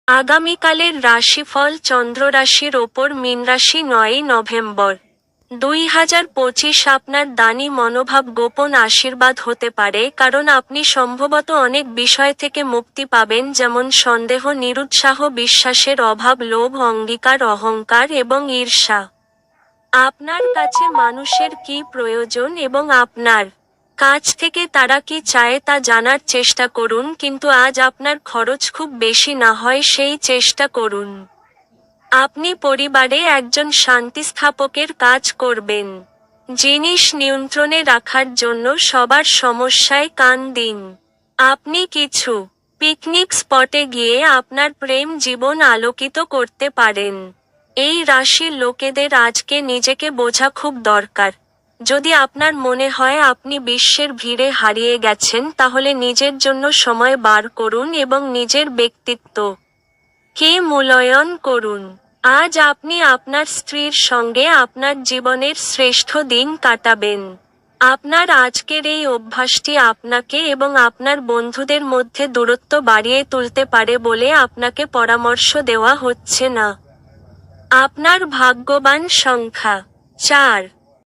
আগামীকালের রাশিফল চন্দ্র রাশির ওপর মীন রাশি ৯ই নভেম্বর ২০২৫। আপনার দানি মনোভাব গোপন আশীর্বাদ হতে পারে, কারণ আপনি সম্ভবত অনেক বিষয় থেকে মুক্তি পাবেন, যেমন সন্দেহ, নিরুৎসাহ, বিশ্বাসের অভাব, লোভ, অঙ্গীকার, অহংকার এবং ঈর্ষা। আপনার কাছে মানুষের কী প্রয়োজন এবং আপনার কাছ থেকে তারা কি চায় তা জানার চেষ্টা করুন, কিন্তু আজ আপনার খরচ খুব বেশি না হয় সেই চেষ্টা করুন। আপনি পরিবারে একজন শান্তিস্থাপকের কাজ করবেন। জিনিস নিয়ন্ত্রণে রাখার জন্য সবার সমস্যায় কান দিন। আপনি কিছু পিকনিক স্পটে গিয়ে আপনার প্রেম জীবন আলোকিত করতে পারেন। এই রাশির লোকেদের আজকে নিজেকে বোঝা খুব দরকার। যদি আপনার মনে হয় আপনি বিশ্বের ভিড়ে হারিয়ে গেছেন, তাহলে নিজের জন্য সময় বার করুন এবং নিজের ব্যক্তিত্বকে মূল্যায়ন করুন। আজ আপনি আপনার স্ত্রীর সঙ্গে আপনার জীবনের শ্রেষ্ঠ দিন কাটাবেন। আপনার আজকের এই অভ্যাসটি আপনাকে এবং আপনার বন্ধুদের মধ্যে দূরত্ব বাড়িয়ে তুলতে পারে বলে আপনাকে পরামর্শ দেওয়া হচ্ছে না। আপনার ভাগ্যবান সংখ্যা ৪।